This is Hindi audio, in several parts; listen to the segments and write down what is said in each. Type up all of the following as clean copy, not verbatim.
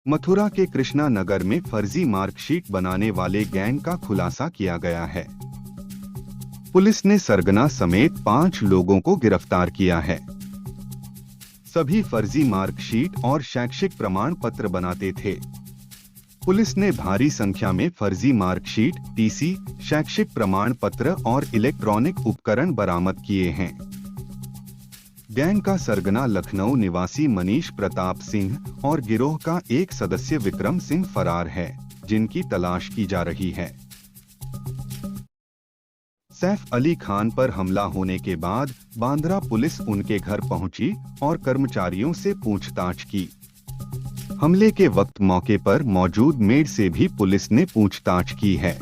मथुरा के कृष्णा नगर में फर्जी मार्कशीट बनाने वाले गैंग का खुलासा किया गया है। पुलिस ने सरगना समेत 5 लोगों को गिरफ्तार किया है। सभी फर्जी मार्कशीट और शैक्षिक प्रमाण पत्र बनाते थे। पुलिस ने भारी संख्या में फर्जी मार्कशीट, टीसी, शैक्षिक प्रमाण पत्र और इलेक्ट्रॉनिक उपकरण बरामद किए हैं। गैंग का सरगना लखनऊ निवासी मनीष प्रताप सिंह और गिरोह का एक सदस्य विक्रम सिंह फरार है, जिनकी तलाश की जा रही है। सैफ अली खान पर हमला होने के बाद बांद्रा पुलिस उनके घर पहुंची और कर्मचारियों से पूछताछ की। हमले के वक्त मौके पर मौजूद मेड से भी पुलिस ने पूछताछ की है।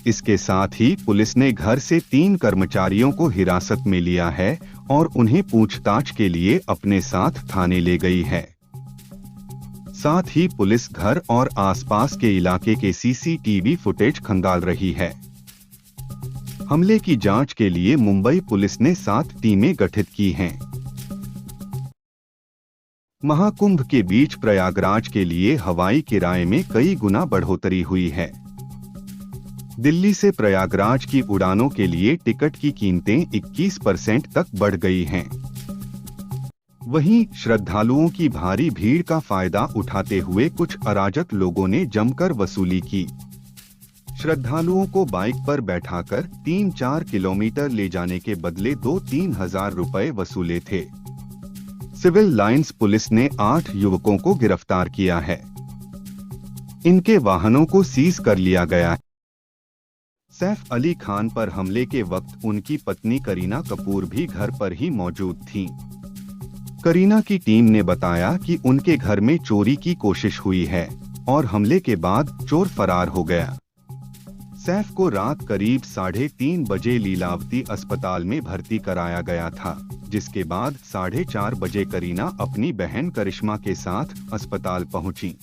इसके साथ ही पुलिस ने घर से 3 कर्मचारियों को हिरासत में लिया है और उन्हें पूछताछ के लिए अपने साथ थाने ले गई है। साथ ही पुलिस घर और आसपास के इलाके के सीसीटीवी फुटेज खंगाल रही है। हमले की जांच के लिए मुंबई पुलिस ने 7 टीमें गठित की हैं। महाकुंभ के बीच प्रयागराज के लिए हवाई किराए में कई गुना बढ़ोतरी हुई है। दिल्ली से प्रयागराज की उड़ानों के लिए टिकट की कीमतें 21% तक बढ़ गई हैं। वहीं श्रद्धालुओं की भारी भीड़ का फायदा उठाते हुए कुछ अराजक लोगों ने जमकर वसूली की। श्रद्धालुओं को बाइक पर बैठाकर 3-4 किलोमीटर ले जाने के बदले 2-3 हजार रुपए वसूले थे। सिविल लाइंस पुलिस ने 8 युवकों को गिरफ्तार किया है। इनके वाहनों को सीज कर लिया गया है। सैफ अली खान पर हमले के वक्त उनकी पत्नी करीना कपूर भी घर पर ही मौजूद थीं। करीना की टीम ने बताया कि उनके घर में चोरी की कोशिश हुई है और हमले के बाद चोर फरार हो गया। सैफ को रात करीब 3:30 बजे लीलावती अस्पताल में भर्ती कराया गया था, जिसके बाद 4:30 बजे करीना अपनी बहन करिश्मा के साथ अस्पताल पहुंची।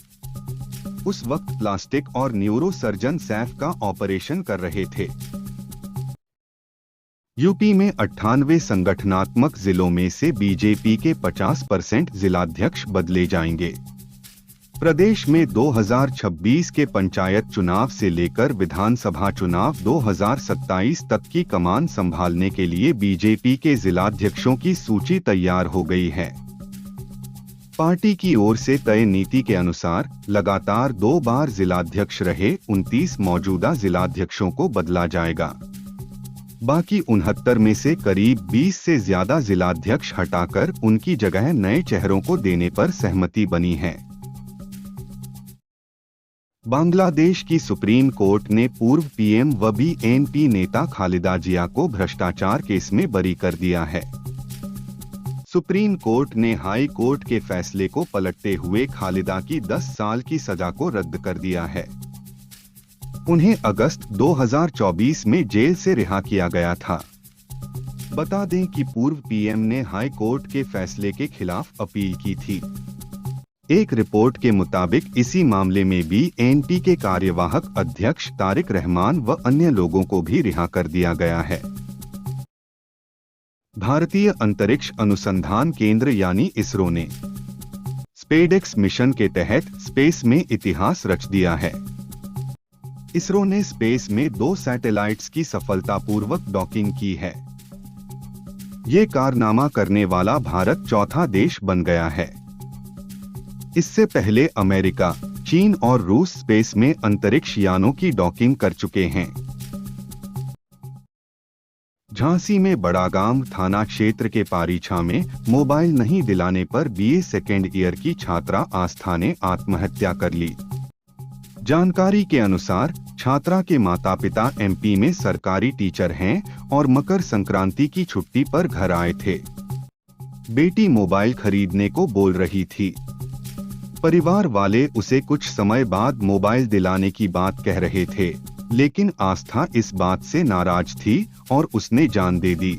उस वक्त प्लास्टिक और न्यूरो सर्जन सैफ का ऑपरेशन कर रहे थे। यूपी में 98 संगठनात्मक जिलों में से बीजेपी के 50% जिलाध्यक्ष बदले जाएंगे। प्रदेश में 2026 के पंचायत चुनाव से लेकर विधानसभा चुनाव 2027 तक की कमान संभालने के लिए बीजेपी के जिलाध्यक्षों की सूची तैयार हो गई है। पार्टी की ओर से तय नीति के अनुसार लगातार 2 बार जिलाध्यक्ष रहे 29 मौजूदा जिलाध्यक्षों को बदला जाएगा। बाकी 69 में से करीब 20 से ज्यादा जिलाध्यक्ष हटाकर उनकी जगह नए चेहरों को देने पर सहमति बनी है। बांग्लादेश की सुप्रीम कोर्ट ने पूर्व पीएम व बीएनपी नेता खालिदा जिया को भ्रष्टाचार केस में बरी कर दिया है। सुप्रीम कोर्ट ने हाई कोर्ट के फैसले को पलटते हुए खालिदा की 10 साल की सजा को रद्द कर दिया है। उन्हें अगस्त 2024 में जेल से रिहा किया गया था। बता दें कि पूर्व पीएम ने हाई कोर्ट के फैसले के खिलाफ अपील की थी। एक रिपोर्ट के मुताबिक इसी मामले में बीएनपी के कार्यवाहक अध्यक्ष तारिक रहमान व अन्य लोगों को भी रिहा कर दिया गया है। भारतीय अंतरिक्ष अनुसंधान केंद्र यानी इसरो ने स्पेसएक्स मिशन के तहत स्पेस में इतिहास रच दिया है। इसरो ने स्पेस में 2 सैटेलाइट्स की सफलतापूर्वक डॉकिंग की है। ये कारनामा करने वाला भारत चौथा देश बन गया है। इससे पहले अमेरिका, चीन और रूस स्पेस में अंतरिक्ष यानों की डॉकिंग कर चुके हैं। झांसी में बड़ागाम थाना क्षेत्र के पारीछा में मोबाइल नहीं दिलाने पर बीए सेकेंड ईयर की छात्रा आस्था ने आत्महत्या कर ली। जानकारी के अनुसार छात्रा के माता-पिता एमपी में सरकारी टीचर हैं और मकर संक्रांति की छुट्टी पर घर आए थे। बेटी मोबाइल खरीदने को बोल रही थी। परिवार वाले उसे कुछ समय बाद मोबाइल दिलाने की बात कह रहे थे, लेकिन आस्था इस बात से नाराज थी और उसने जान दे दी।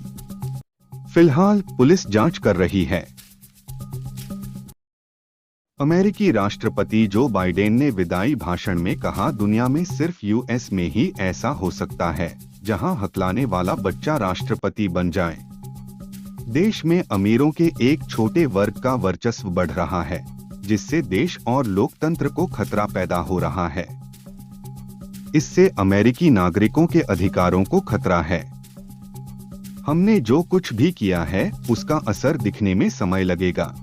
फिलहाल पुलिस जांच कर रही है। अमेरिकी राष्ट्रपति जो बाइडेन ने विदाई भाषण में कहा, दुनिया में सिर्फ यूएस में ही ऐसा हो सकता है जहां हकलाने वाला बच्चा राष्ट्रपति बन जाए। देश में अमीरों के एक छोटे वर्ग का वर्चस्व बढ़ रहा है, जिससे देश और लोकतंत्र को खतरा पैदा हो रहा है। इससे अमेरिकी नागरिकों के अधिकारों को खतरा है। हमने जो कुछ भी किया है उसका असर दिखने में समय लगेगा।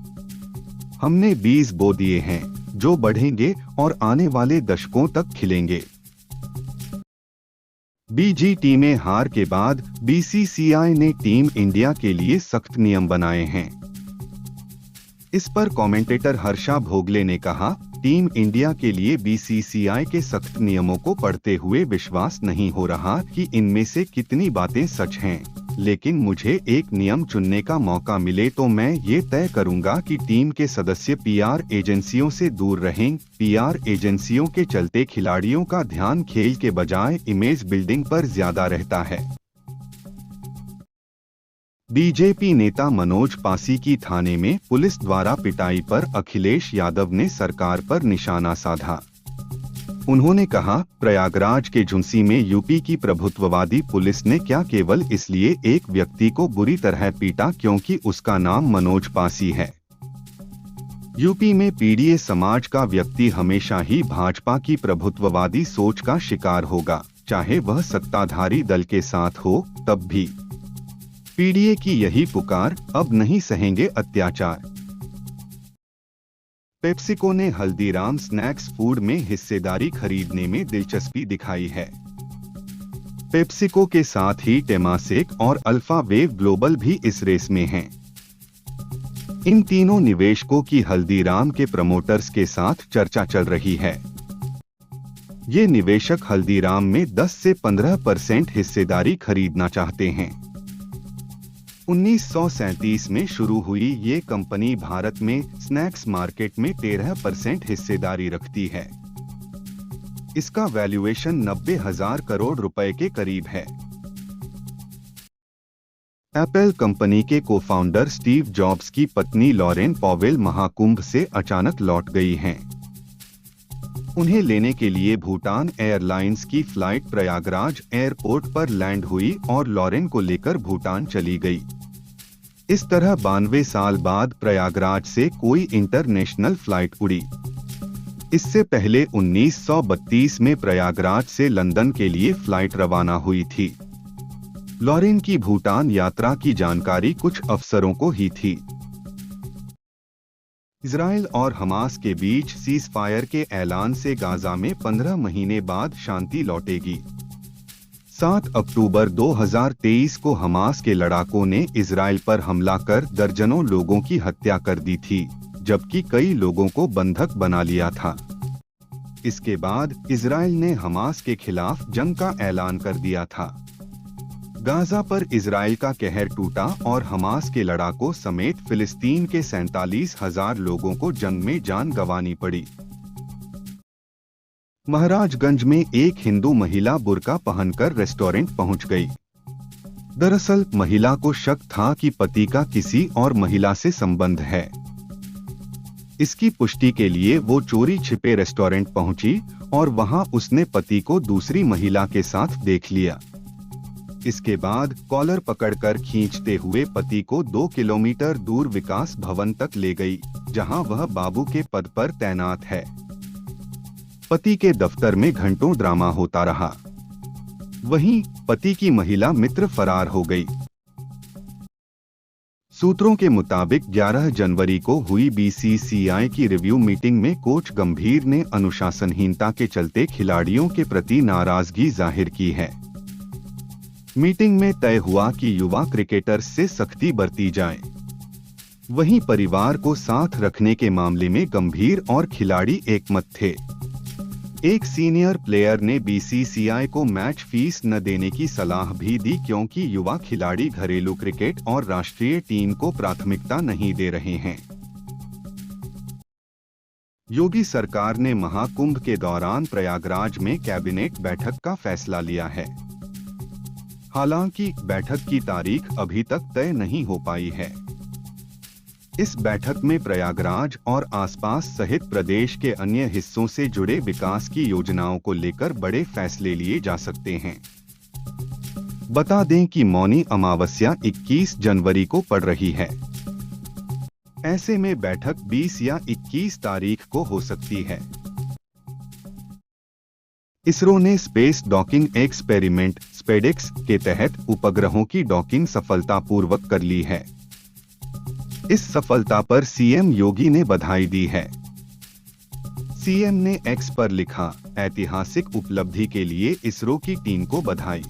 हमने बीज बो दिए हैं जो बढ़ेंगे और आने वाले दशकों तक खिलेंगे। बीजीटी में हार के बाद बीसीसीआई ने टीम इंडिया के लिए सख्त नियम बनाए हैं। इस पर कमेंटेटर हर्षा भोगले ने कहा, टीम इंडिया के लिए बीसीसीआई के सख्त नियमों को पढ़ते हुए विश्वास नहीं हो रहा कि इनमें से कितनी बातें सच हैं, लेकिन मुझे एक नियम चुनने का मौका मिले तो मैं ये तय करूंगा कि टीम के सदस्य पीआर एजेंसियों से दूर रहें। पीआर एजेंसियों के चलते खिलाड़ियों का ध्यान खेल के बजाय इमेज बिल्डिंग पर ज्यादा रहता है। बीजेपी नेता मनोज पासी की थाने में पुलिस द्वारा पिटाई पर अखिलेश यादव ने सरकार पर निशाना साधा। उन्होंने कहा, प्रयागराज के झुंसी में यूपी की प्रभुत्ववादी पुलिस ने क्या केवल इसलिए एक व्यक्ति को बुरी तरह पीटा क्योंकि उसका नाम मनोज पासी है। यूपी में पीड़ित समाज का व्यक्ति हमेशा ही भाजपा की प्रभुत्ववादी सोच का शिकार होगा, चाहे वह सत्ताधारी दल के साथ हो तब भी। पीड़ित की यही पुकार, अब नहीं सहेंगे अत्याचार। पेप्सिको ने हल्दीराम स्नैक्स फूड में हिस्सेदारी खरीदने में दिलचस्पी दिखाई है। पेप्सिको के साथ ही टेमासेक और अल्फा वेव ग्लोबल भी इस रेस में हैं। इन तीनों निवेशकों की हल्दीराम के प्रमोटर्स के साथ चर्चा चल रही है। ये निवेशक हल्दीराम में 10 से 15% हिस्सेदारी खरीदना चाहते हैं। 1937 में शुरू हुई ये कंपनी भारत में स्नैक्स मार्केट में 13% हिस्सेदारी रखती है। इसका वैल्यूएशन 90,000 करोड़ रुपए के करीब है। एप्पल कंपनी के को-फाउंडर स्टीव जॉब्स की पत्नी लॉरेन पॉवेल महाकुंभ से अचानक लौट गई हैं। उन्हें लेने के लिए भूटान एयरलाइंस की फ्लाइट प्रयागराज एयरपोर्ट पर लैंड हुई और लॉरेन को लेकर भूटान चली गई। इस तरह 92 साल बाद प्रयागराज से कोई इंटरनेशनल फ्लाइट उड़ी। इससे पहले 1932 में प्रयागराज से लंदन के लिए फ्लाइट रवाना हुई थी। लॉरेन की भूटान यात्रा की जानकारी कुछ अफसरों को ही थी। इजराइल और हमास के बीच सीज फायर के ऐलान से गाजा में 15 महीने बाद शांति लौटेगी। 7 अक्टूबर 2023 को हमास के लड़ाकों ने इजराइल पर हमला कर दर्जनों लोगों की हत्या कर दी थी, जबकि कई लोगों को बंधक बना लिया था। इसके बाद इजराइल ने हमास के खिलाफ जंग का ऐलान कर दिया था। गाजा पर इजराइल का कहर टूटा और हमास के लड़ाकों समेत फिलिस्तीन के 47,000 लोगों को जंग में जान गंवानी पड़ी। महाराजगंज में एक हिंदू महिला बुर्का पहनकर रेस्टोरेंट पहुंच गई। दरअसल महिला को शक था कि पति का किसी और महिला से संबंध है। इसकी पुष्टि के लिए वो चोरी छिपे रेस्टोरेंट पहुंची और वहां उसने पति को दूसरी महिला के साथ देख लिया। इसके बाद कॉलर पकड़कर खींचते हुए पति को 2 किलोमीटर दूर विकास भवन तक ले गई, जहां वह बाबू के पद पर तैनात है। पति के दफ्तर में घंटों ड्रामा होता रहा। वहीं पति की महिला मित्र फरार हो गई। सूत्रों के मुताबिक 11 जनवरी को हुई बीसीसीआई की रिव्यू मीटिंग में कोच गंभीर ने अनुशासनहीनता के चलते खिलाड़ियों के प्रति नाराजगी जाहिर की है। मीटिंग में तय हुआ कि युवा क्रिकेटर्स से सख्ती बरती जाए। वहीं परिवार को साथ रखने के मामले में गंभीर और खिलाड़ी एकमत थे। एक सीनियर प्लेयर ने बीसीसीआई को मैच फीस न देने की सलाह भी दी क्योंकि युवा खिलाड़ी घरेलू क्रिकेट और राष्ट्रीय टीम को प्राथमिकता नहीं दे रहे हैं। योगी सरकार ने महाकुंभ के दौरान प्रयागराज में कैबिनेट बैठक का फैसला लिया है। हालांकि बैठक की तारीख अभी तक तय नहीं हो पाई है। इस बैठक में प्रयागराज और आसपास सहित प्रदेश के अन्य हिस्सों से जुड़े विकास की योजनाओं को लेकर बड़े फैसले लिए जा सकते हैं। बता दें कि मौनी अमावस्या 21 जनवरी को पड़ रही है। ऐसे में बैठक 20 या 21 तारीख को हो सकती है। इसरो ने स्पेस डॉकिंग एक्सपेरिमेंट स्पेडेक्स के तहत उपग्रहों की डॉकिंग सफलतापूर्वक कर ली है। इस सफलता पर सीएम योगी ने बधाई दी है। सीएम ने एक्स पर लिखा, ऐतिहासिक उपलब्धि के लिए इसरो की टीम को बधाई।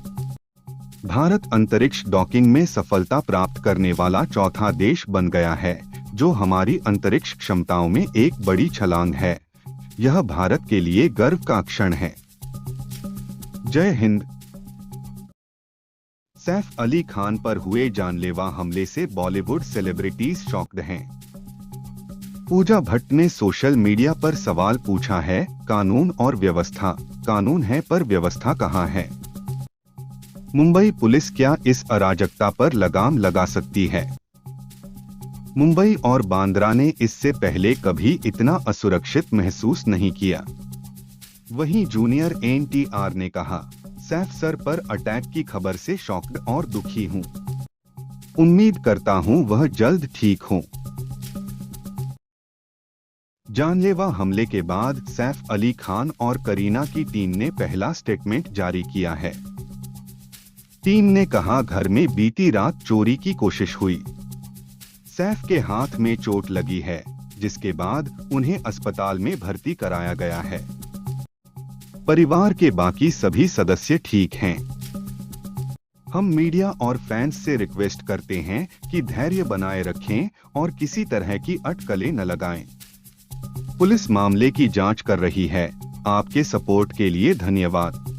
भारत अंतरिक्ष डॉकिंग में सफलता प्राप्त करने वाला चौथा देश बन गया है, जो हमारी अंतरिक्ष क्षमताओं में एक बड़ी छलांग है। यह भारत के लिए गर्व का क्षण है। जय हिंद। सैफ अली खान पर हुए जानलेवा हमले से बॉलीवुड सेलिब्रिटीज शॉक्ड हैं। पूजा भट्ट ने सोशल मीडिया पर सवाल पूछा है, कानून और व्यवस्था, कानून है पर व्यवस्था कहाँ है? मुंबई पुलिस क्या इस अराजकता पर लगाम लगा सकती है? मुंबई और बांद्रा ने इससे पहले कभी इतना असुरक्षित महसूस नहीं किया। वहीं जूनियर एनटीआर ने कहा, सैफ सर पर अटैक की खबर से शॉक्ड और दुखी हूं। उम्मीद करता हूं वह जल्द ठीक हों। जानलेवा हमले के बाद सैफ अली खान और करीना की टीम ने पहला स्टेटमेंट जारी किया है। टीम ने कहा, घर में बीती रात चोरी की कोशिश हुई। सैफ के हाथ में चोट लगी है, जिसके बाद उन्हें अस्पताल में भर्ती कराया गया है। परिवार के बाकी सभी सदस्य ठीक हैं। हम मीडिया और फैंस से रिक्वेस्ट करते हैं कि धैर्य बनाए रखें और किसी तरह की अटकलें न लगाएं। पुलिस मामले की जांच कर रही है। आपके सपोर्ट के लिए धन्यवाद।